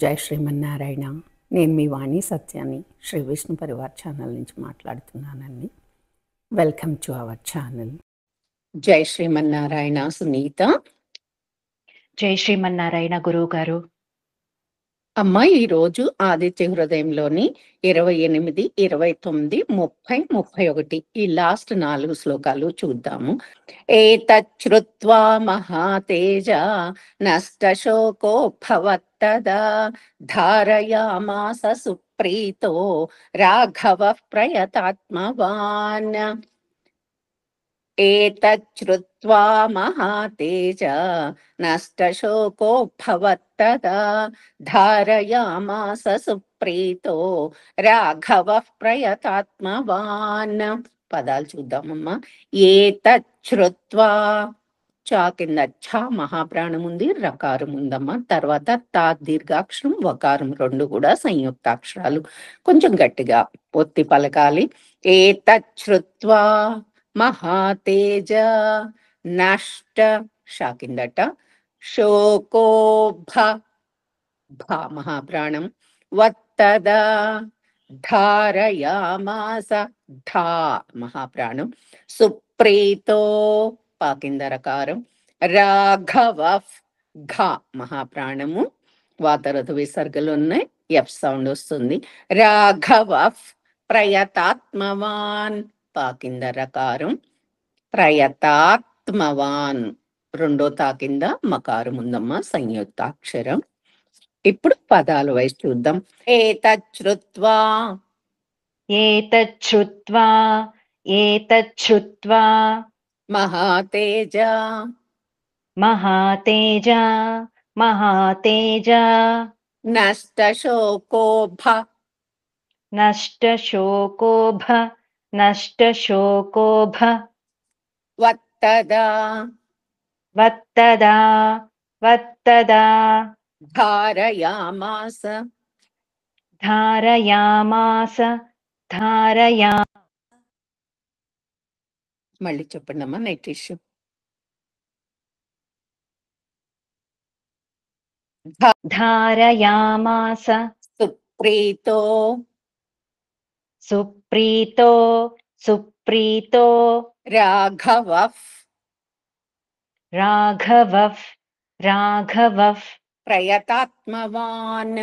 జై శ్రీమన్నారాయణ. నేను మీ వాణి సత్యాన్ని శ్రీ విష్ణు పరివార్ ఛానల్ నుంచి మాట్లాడుతున్నానండి. Welcome to our channel. జై శ్రీమన్నారాయణ. సునీత. జై శ్రీమన్నారాయణ గురువు గారు. అమ్మ, ఈరోజు ఆదిత్య హృదయంలోని 28, 29, 30, 31 ఈ లాస్ట్ 4 శ్లోకాలు చూద్దాము. ఏతచ్ఛ్రుత్వా మహాతేజ నష్టశోకో భవత్తదా ధారయామాస సుప్రీతో రాఘవః ప్రయతాత్మవాన్. ఏతచ్ఛ్రుత్వా మహాతేజ నష్టశోకో భవత్తదా ధారయామాస సుప్రీతో రాఘవః ప్రయతాత్మవాన్. పదాలు చూద్దామమ్మా. ఏతచ్ఛ్రుత్వా, చా కింద ఛ మహాప్రాణం ఉంది, రకారం ఉందమ్మా. తర్వాత తా దీర్ఘాక్షరం, వకారం రెండు కూడా సంయుక్తాక్షరాలు. కొంచెం గట్టిగా ఒత్తి పలకాలి. ఏతచ్ఛ్రుత్వా మహాతేజ నష్ట, షా కిందట, శోకోభ, భ మహాప్రాణం, వత్తదా ధారయామాస, ధా మహాప్రాణం, సుప్రీతో పా కింద రకారం, రాఘవః ఘ మహాప్రాణము, వాతరథు విసర్గలు ఉన్నాయి, ఎఫ్ సౌండ్ వస్తుంది. రాఘవః ప్రయతాత్మవాన్ పా కింద రకారం, ప్రయతాత్మవాన్ రెండో తా కింద మకారం ఉందమ్మా, సంయుక్తాక్షరం. ఇప్పుడు పదాల వైపు చూద్దాం. ఏతచ్ఛ్రుత్వా, ఏతచ్ఛ్రుత్వా, ఏతచ్ఛ్రుత్వా మహాతేజ, మహాతేజ, మహాతేజ నష్టశోకోభ, నష్టశోకోభ, నష్టశోకోభ వత్తదా, వత్తదా, వత్తదా ధారయామాస, ధారయామాస, ధారయా. మళ్ళీ చెప్పండి అమ్మా, నెట్ ఇష్యూ. ధారయామాస సుప్రీతో, సుప్రీతో, సుప్రీతో రాఘవః, రాఘవః, రాఘవః ప్రయతాత్మవాన్,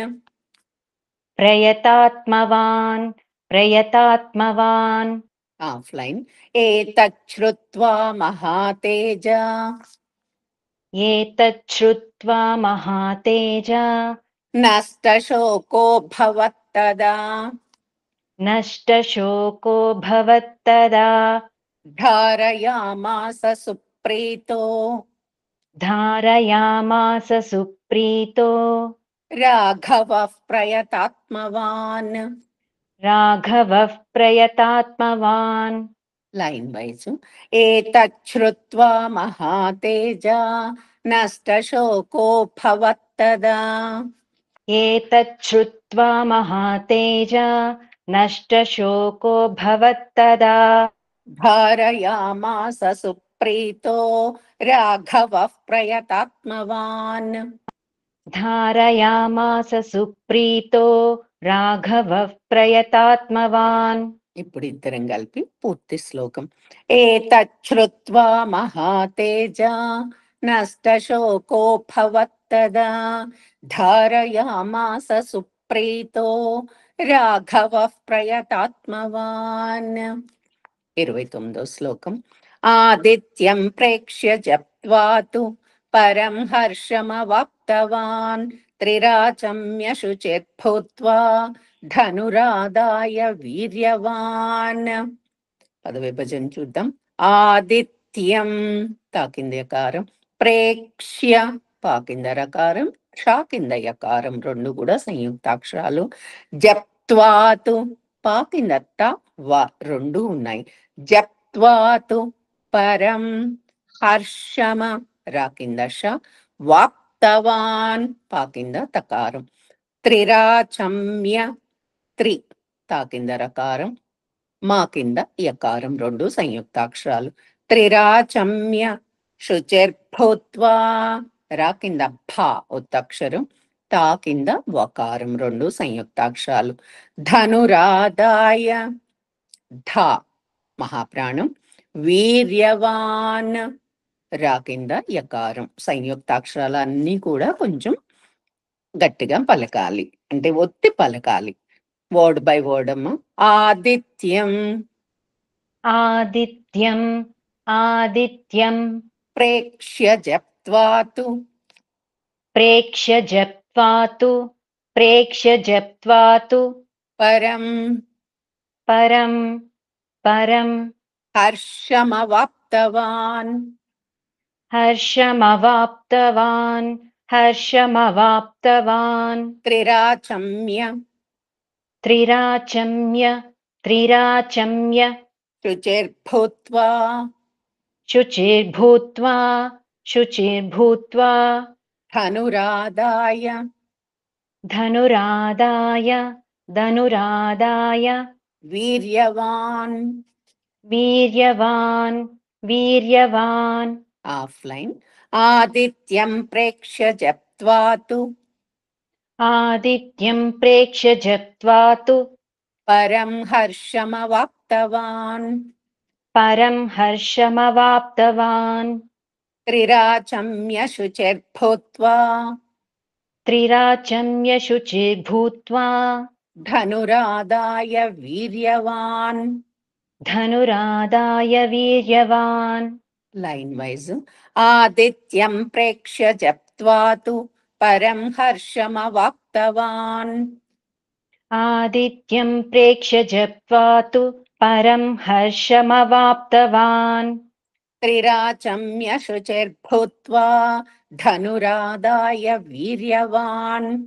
ప్రయతాత్మవాన్, ప్రయతాత్మవాన్. ఆఫ్లైన్. ఏతచ్ఛ్రుత్వా మహాతేజ, ఏతచ్ఛ్రుత్వా మహాతేజ నష్టశోకో భవత్తదా నష్టశోకో భవత్తదా ధారయామాస సుప్రీతో ధారయామాస సుప్రీతో రాఘవః ప్రయతాత్మవాన్. రాఘవః ప్రయతాత్మవాన్. Line wise. ఏతచ్ఛ్రుత్వా మహాతేజ నష్టశోకో భవత్తదా ఏతచ్ఛ్రుత్వా మహాతేజ నష్టశోకో భవత్తదా ధారయామాస సుప్రీతో రాఘవః ప్రయతాత్మవాన్. ధారయామాస సుప్రీతో రాఘవః ప్రయతాత్మవాన్. ఇప్పుడు ఇద్దరం కలిపి పూర్తి శ్లోకం. ఏతచ్ఛ్రుత్వా మహాతేజ నష్టశోకో భవత్తదా ధారయామాస సుప్రీతో రాఘవః ప్రయతాత్మవాన్. 29వ శ్లోకం. ఆదిత్యం ప్రేక్ష్య జప్త్వాతు పరం హర్షమవాప్తవాన్ త్రిరాచమ్య శుచిర్భూత్వా ధనురాదాయ వీర్యవాన్. పదవిభజన చూద్దాం. ఆదిత్యం తాకింద యకారం, ప్రేక్ష్య పాకింద రకారం, షాకింద యకారం రెండు కూడా సంయుక్తాక్షరాలు. జప్త్వాతు పాకింద త వ రెండు ఉన్నాయి. జప్త్వాతు పరం హర్షమ రాకింద ష, వాప్తవాన్ పాకింద తకారం. త్రిరాచమ్య త్రి తాకింద రకారం, మా కింద యకారం రెండు సంయుక్తాక్షరాలు. త్రిరాచమ్య శుచిర్భూత్వా రా కింద భా ఒత్తక్షరం, తా కింద వకారం, రెండు సంయుక్తాక్షరాలు. ధనురాదాయ, ధ మహాప్రాణం. వీర్యవాన్, రా కింద యకారం. సంయుక్తాక్షరాలు అన్నీ కూడా కొంచెం గట్టిగా పలకాలి, అంటే ఒత్తి పలకాలి, వర్డ్ బై వర్డ్ అమ్మ. ఆదిత్యం, ఆదిత్యం, ఆదిత్యం. ప్రేక్ష్య జప్త్వాతు, ప్రేక్ష్య జప్త్వాతు, ప్రేక్ష్య జప్త్వాతు. పరం, పరం, పరం. హర్షమవాప్తవాన్, హర్షమవాప్తవాన్, హర్షమవాప్తవాన్. త్రిరాచమ్య, త్రిరాచమ్య, త్రిరాచమ్య. శుచిర్భూత్వా, శుచిర్భూత్వా, శుచిర్భూత్వా. ధనురాదాయ, ధనురాదాయ, ధనురాదాయ. వీర్యవాన్. వీర్యవాన్, వీర్యవాన్. ఆఫ్లైన్. ఆదిత్యం ప్రేక్ష్య జప్త్వాతు, ఆదిత్యం ప్రేక్ష్య జప్త్వాతు. పరం హర్షమవాప్తవాన్, పరం హర్షమవాప్తవాన్. త్రిరాచమ్య శుచిర్భూత్వా, త్రిరాచమ్య శుచిర్భూత్వా. ధనురాదాయ వీర్యవాన్. ధనురాదాయ వీర్యవాన్. Line wise. ఆదిత్యం ప్రేక్ష్య జప్త్వాతు, పరం హర్షమవాప్తవాన్. ఆదిత్యం ప్రేక్ష్య జప్త్వాతు, పరం హర్షమవాప్తవాన్. త్రిరాచమ్య శుచిర్భూత్వా, ధనురాదాయ వీర్యవాన్.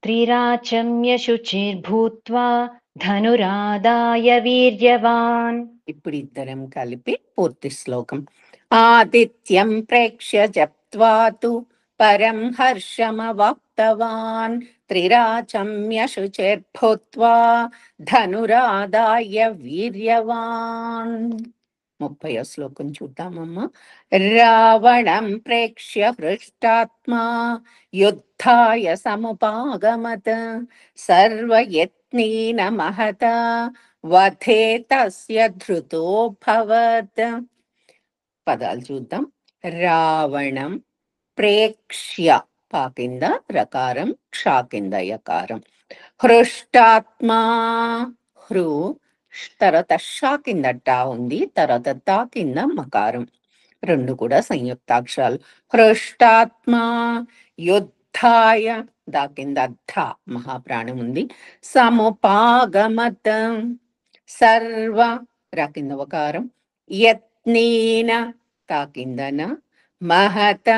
త్రిరాచమ్య శుచిర్భూత్వా, ధనురాదాయ వీర్యవాన్. ఇప్పుడు ఇద్దరం కలిపి పూర్తి శ్లోకం. ఆదిత్యం ప్రేక్ష్య జప్త్వాతు, పరం హర్షమవాప్తవాన్. త్రిరాచమ్య శుచిర్భూత్వా, ధనురాదాయ వీర్యవాన్. 30వ శ్లోకం చూద్దామమ్మా. రావణం ప్రేక్ష్య హృష్టాత్మా, యుద్ధాయ సముపాగమత్. సర్వయత్నేన మహతా, వధే తస్య ధృతోభవత్. పదాలు చూద్దాం. రావణం ప్రేక్ష్య, పా కింద రకారం, క్షా కింద యకారం. హృష్టాత్మా, హృ తర్వాత షా కింద టా ఉంది, తర్వాత తా కింద మకారం, రెండు కూడా సంయుక్తాక్షరాలు. హృష్టాత్మా యుద్ధాయ, దా కింద ధ మహాప్రాణం ఉంది. సముపాగమత్, సర్వ రా కింద వకారం. యత్నేన, తా కిందన. మహత,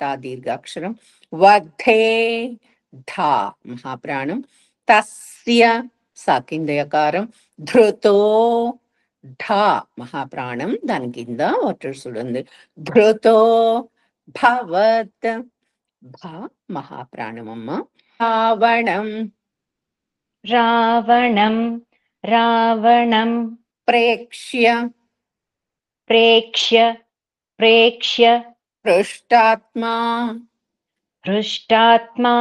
తా దీర్ఘాక్షరం. వధే, ధా మహాప్రాణం. తస్య, సా కింద యకారం. ధృతో, ఢా మహాప్రాణం, దాని కింద వటుసుడు ఉంది. ధృతో భవత్, భ మహాప్రాణమమ్మ. రావణం, రావణం, రావణం. ప్రేక్ష్య, ప్రేక్ష్య, ప్రేక్ష్య. హృష్టాత్మా, హృష్టాత్మా,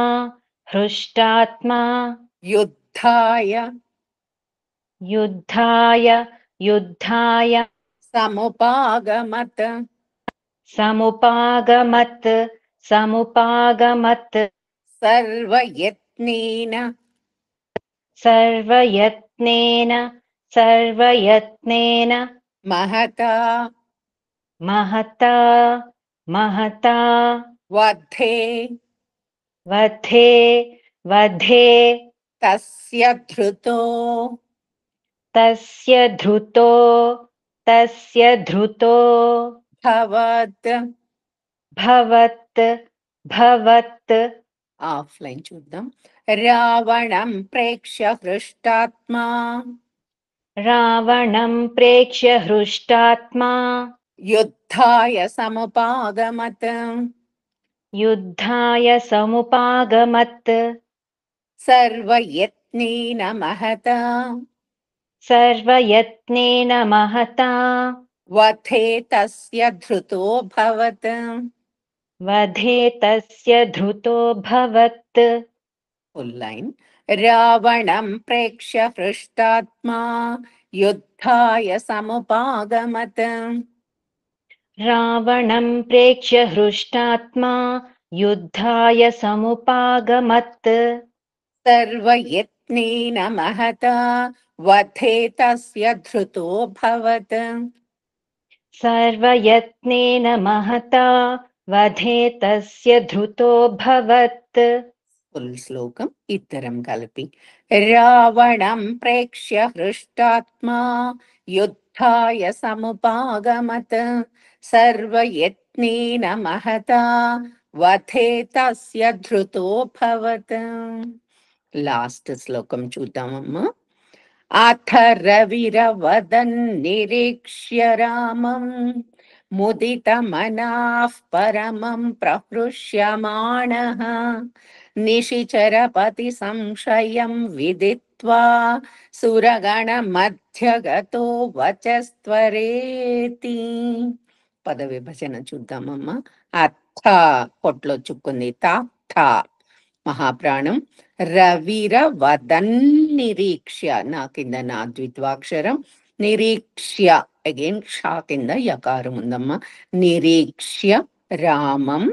హృష్టాత్మా. యుద్ధాయ, యుద్ధాయ, యుద్ధాయ. సముపాగమత్, సముపాగమత్, సముపాగమత్. సర్వయత్నేన, సర్వయత్నేన, సర్వయత్నేన. మహతా, మహతా, మహతా. వధే, వధే, వధే. తస్య ధృతో, తస్య ధృతో, తస్య ధృతో. భవత్. భవత్, భవత్. ఆఫ్లైన్ చూద్దాం. రావణం ప్రేక్ష్య హృష్టాత్మా, రావణం ప్రేక్ష్య హృష్టాత్మా. యుద్ధాయ సముపాగమత్. యుద్ధాయ సముపాగమత్. సర్వయత్నేన మహతా, సర్వయత్నేన మహతా. వధే తస్య ధృతో భవత్. वधे तस्य धृतोऽभवत् फुल् लैन् रावणं प्रेक्ष्य हृष्टात्मा युद्धाय समुपागमत् रावणं प्रेक्ष्य हृष्टात्मा युद्धाय समुपागमत् सर्वयत्नेन महता वधे तस्य धृतोऽभवत् सर्वयत्नेन महता वधे तस्य धृतोऽभवत् फुल् श्लोकम् इतरं कल्पि रावणं प्रेक्ष्य हृष्टात्मा युद्धाय समुपागमत् सर्वयत्नेन महता वधे तस्य धृतोऽभवत् लास्ट् श्लोकं చూద్దామమ్మా अथ रविरवदन्निरीक्ष्य रामं मुदितमनाः परमं प्रहृष्यमाणः निशिचरपति संशयं विदित्वा सुरगणमध्यगतो वचस्त्वरेति పదవిభజన చూద్దామమ్మా అర్థ పొట్లో చుక్కుంది తార్థ మహాప్రాణం రవిర వదన్నిరీక్ష్య నా కింద నా ద్విత్వాక్షరం నిరీక్ష్య అగైన్ షా కింద యకారం ఉందమ్మా నిరీక్ష్య రామం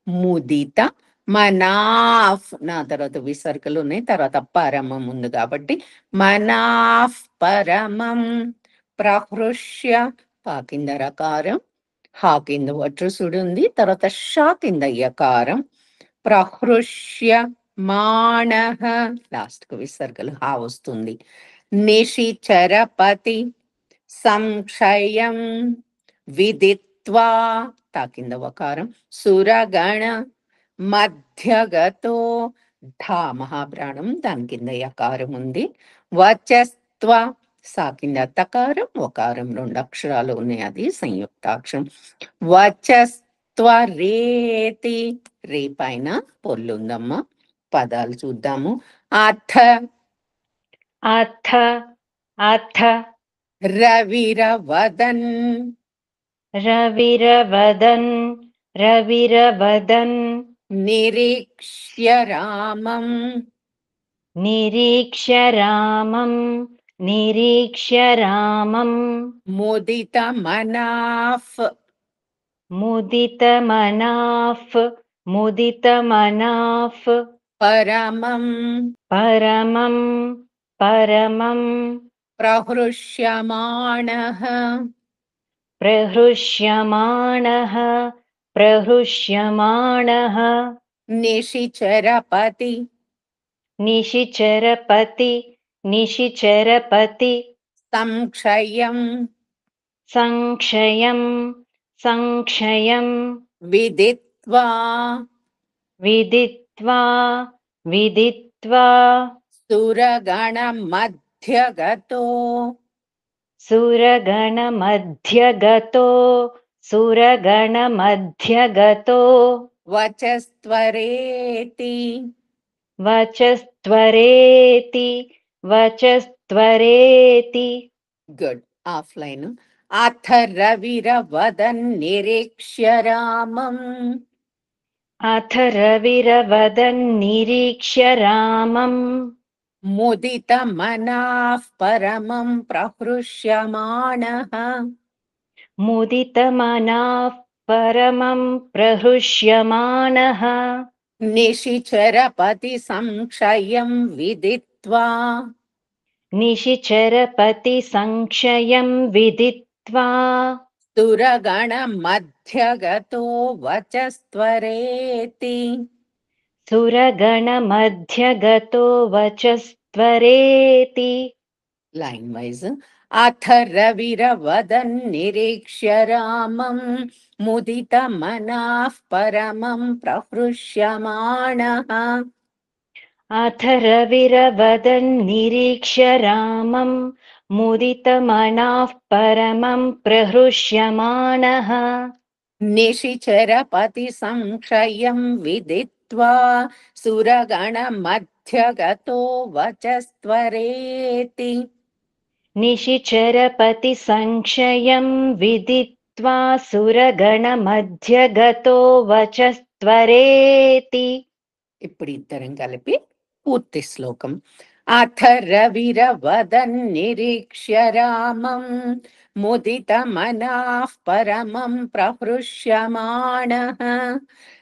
ముదిత మనాఫ్ నా తర్వాత విసర్గలు ఉన్నాయి తర్వాత పరమం ఉంది కాబట్టి మనాఫ్ పరమం ప్రహృష్య పా కింద రకారం హా కింద వట్రసుడు ఉంది తర్వాత షా కింద యకారం ప్రహృష్య మాణః లాస్ట్ కు విసర్గలు హా వస్తుంది నిశిచరపతి సంక్షయం విదిత్వా తా కింద వకారం సురగణ మధ్యగతో ధా మహాప్రాణం దాని కింద యకారం ఉంది వచస్త్వ సా కింద తకారం వకారం రెండు అక్షరాలు ఉన్నాయి అది సంయుక్తాక్షరం వచస్త్వరేతి రే పైన పొల్లుందమ్మా పదాలు చూద్దాము అథ अथ अथ రవిరవదన్ रविरवदन् रविरवदन् నిరీక్ష్య రామం निरीक्ष्य रामं निरीक्ष्य रामं ముదితమనాఫ్ मुदितमनाः मुदितमनाः పరమం परमं परमं ప్రహృష్యమాణః प्रहृष्यमाणः प्रहृष्यमाणः నిశిచరపతి निशिचरपति निशिचरपति సంక్షయం संक्षयं संक्षयं విదిత్వా विदित्वा विदित्वा సురగణమధ్యగతో सुरगणमध्यगतो सुरगणमध्यगतो వచస్త్వరేతి वचस्त्वरेति वचस्त्वरेति గుడ్ ఆఫ్లైన్ అథ రవిరవదన్ నిరీక్ష్య రామం अथ रविरवदन्निरीक्ष्य रामम् ముదితమనాః పరమం ప్రహృష్యమాణః मुदितमनाः परमं प्रहृष्यमाणः నిశిచరపతి సంక్షయం విదిత్వా निशिचरपति संक्षयं विदित्वा సురగణమధ్యగతో వచస్త్వరేతి सुरगणमध्यगतो वचस्त्वरेति లైన్ వైజ్ అథ రవిరవదన్ నిరీక్ష్య రామం ముదితమనాః పరమం ప్రహృష్యమాణః अथ रविरवदन्निरीक्ष्य रामं मुदितमनाः परमं प्रहृष्यमाणः నిశిచరపతి సంక్షయం విదిత్వా సురగణమధ్యగతో వచస్త్వరేతి निशिचरपति संक्षयं विदित्वा విదిత్వా సురగణమధ్యగతో వచస్త్వరేతి. ఇప్పుడు ఇద్దరం కలిపి పూర్తి శ్లోకం. అథ రవిరవదన్నిరీక్ష్య రామం ముదితమనాః పరమం ప్రహృష్యమాణః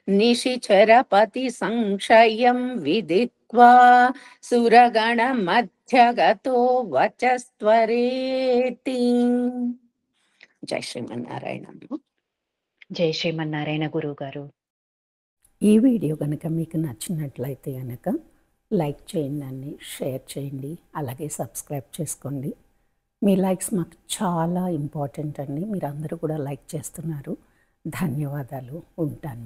నిశిచరపతి సంశయం విదిత్వా సురగణమధ్యగతో వచస్త్వరేతి. జై శ్రీమన్నారాయణ. జై శ్రీమన్నారాయణ గురువు గారు. ఈ వీడియో కనుక మీకు నచ్చినట్లయితే కనుక లైక్ చేయండి, షేర్ చేయండి, అలాగే సబ్స్క్రైబ్ చేసుకోండి. మీ లైక్స్ మాకు చాలా ఇంపార్టెంట్ అండి. మీరు అందరూ కూడా లైక్ చేస్తున్నారు. ధన్యవాదాలు. ఉంటాను.